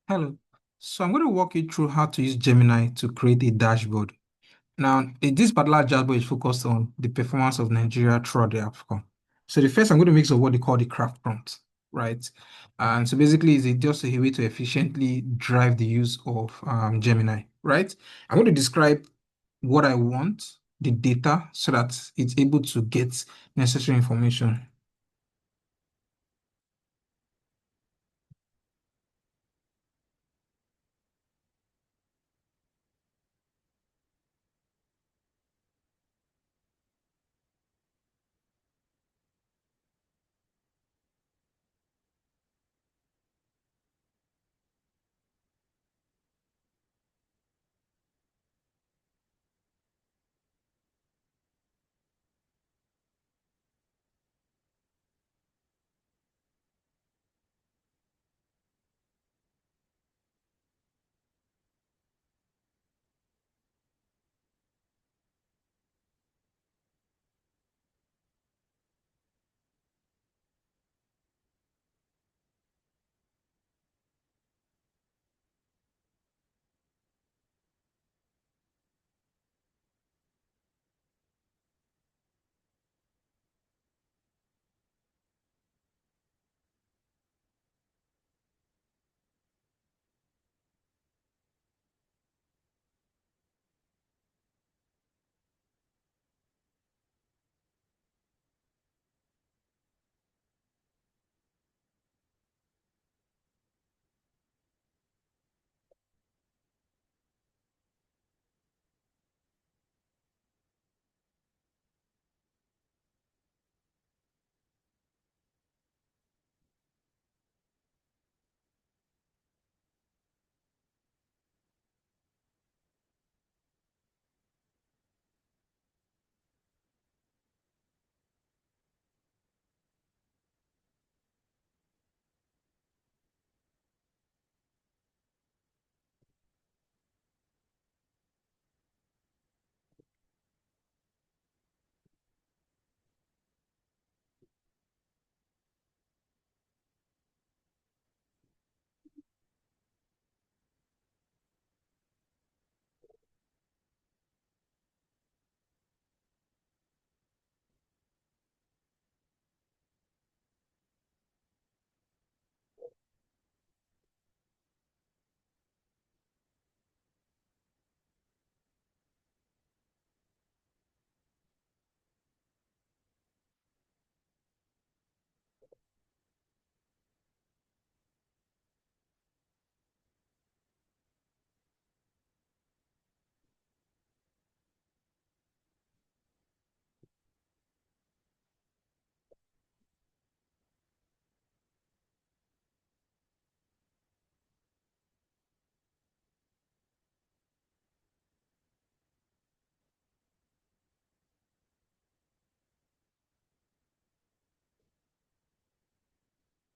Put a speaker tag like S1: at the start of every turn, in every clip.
S1: Hello. So I'm going to walk you through how to use Gemini to create a dashboard. Now, this particular dashboard is focused on the performance of Nigeria throughout the AFCON. So the first, I'm going to mix of what they call the craft prompt, right? And so basically, it's just a way to efficiently drive the use of Gemini, right? I'm going to describe what I want, the data, so that it's able to get necessary information.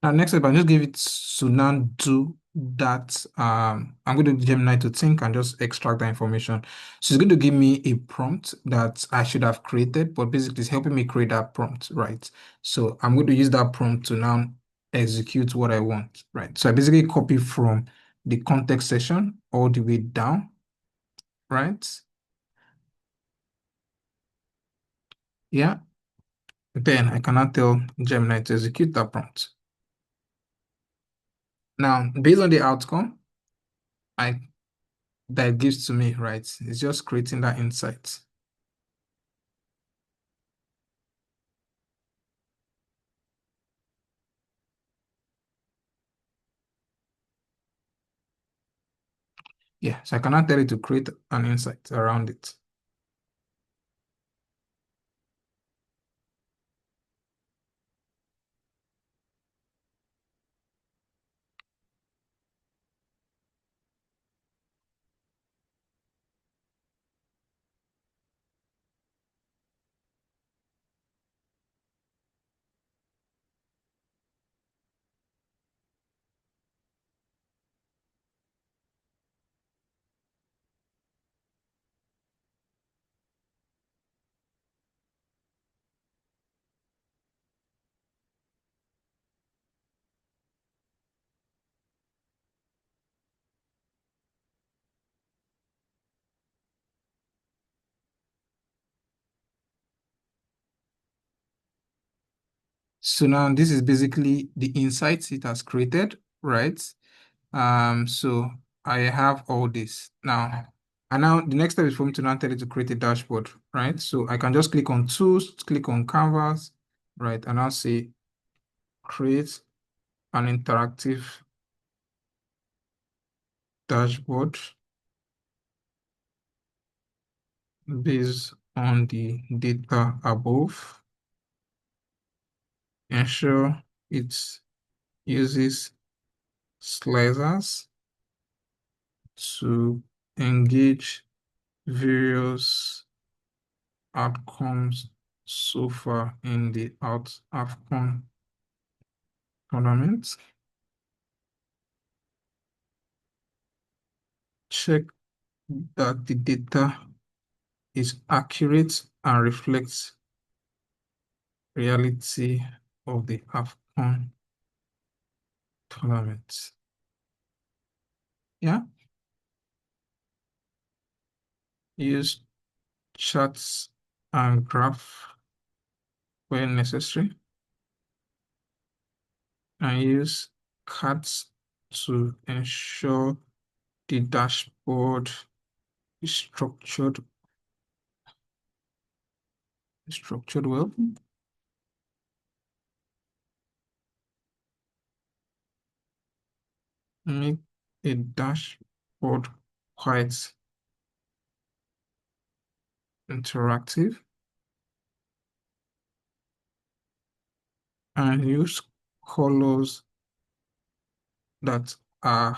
S1: Now, next step, I'll just give it to now do that. I'm going to do Gemini to think and just extract that information. So it's going to give me a prompt that I should have created, but basically it's helping me create that prompt, right? So I'm going to use that prompt to now execute what I want, right? So I basically copy from the context section all the way down, right? Yeah. Then I cannot tell Gemini to execute that prompt. Now, based on the outcome, I that it gives to me, right? It's just creating that insight. Yeah, so I cannot tell it to create an insight around it. So now this is basically the insights it has created, right? So I have all this now. And now the next step is for me to now tell it to create a dashboard, right? So I can just click on tools, click on canvas, right? And I'll say create an interactive dashboard based on the data above. Ensure it uses slicers to engage various outcomes so far in the AFCON tournament. Check that the data is accurate and reflects reality of the AFCON tournament. Yeah, use charts and graph where necessary, and use cards to ensure the dashboard is structured well. Make a dashboard quite interactive and use colors that are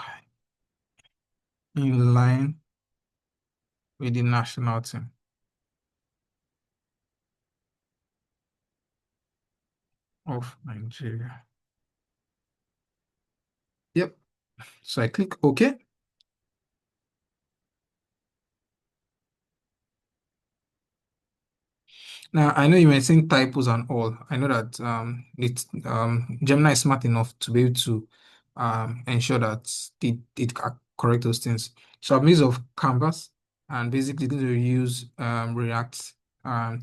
S1: in line with the national team of Nigeria. Yep. So I click OK. Now I know you may think typos and all. I know that Gemini is smart enough to be able to ensure that it correct those things. So I'm using of Canvas and basically going to use React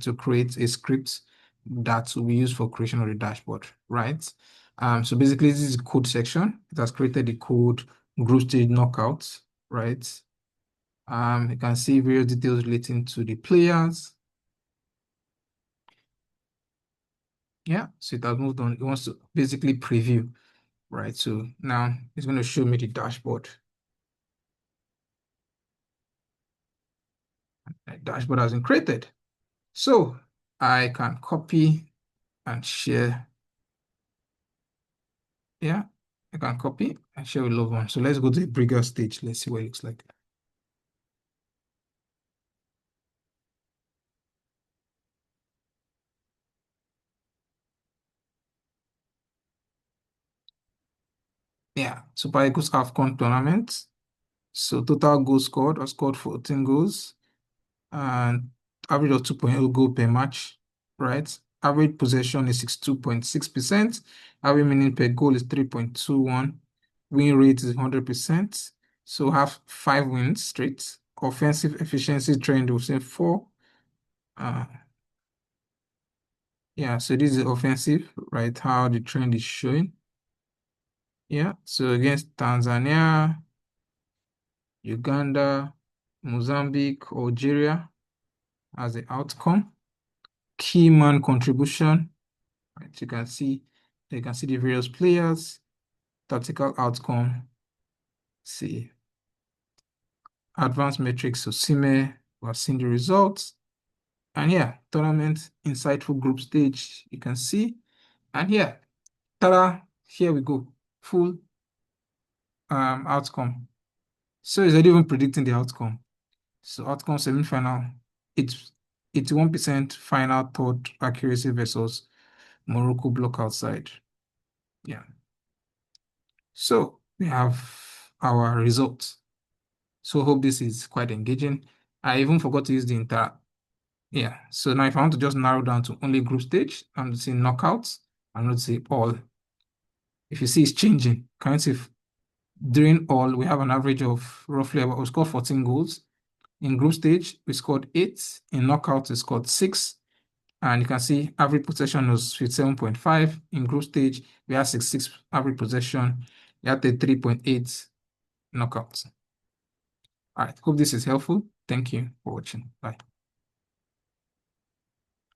S1: to create a script that will be used for creation of the dashboard, right? So basically this is the code section. It has created the code group stage knockouts, right? You can see various details relating to the players. Yeah, so it has moved on. It wants to basically preview, right? So now it's going to show me the dashboard. The dashboard has been created. So I can copy and share. Yeah, I can copy and share with loved one. So let's go to the bigger stage. Let's see what it looks like. Yeah, Super Eagles AFCON tournament. So total goals scored, I scored 14 goals and average of 2.0 goal per match, right? Average possession is 62.6%. Average minute per goal is 3.21. Win rate is 100%. So have 5 wins straight. Offensive efficiency trend will say 4. Uh, yeah, so this is offensive, right? How the trend is showing. Yeah, so against Tanzania, Uganda, Mozambique, Algeria as the outcome. Key man contribution, right? You can see the various players, tactical outcome, see advanced metrics, so CIME, we have seen the results. And yeah, tournament, insightful group stage, you can see. And yeah, ta-da, here we go, full outcome. So is it even predicting the outcome? So outcome semi-final, it's 81% final thought accuracy versus Morocco block outside. Yeah. So we have our results. So hope this is quite engaging. I even forgot to use the entire. Yeah. So now if I want to just narrow down to only group stage, I'm going to say knockouts. I'm going to say all. If you see it's changing, can you see during all, we have an average of roughly about, we scored 14 goals. In group stage, we scored 8. In knockouts, we scored 6. And you can see average possession was 57.5 in group stage. We had 66 average possession. We had 3.8 knockouts. All right. Hope this is helpful. Thank you for watching. Bye.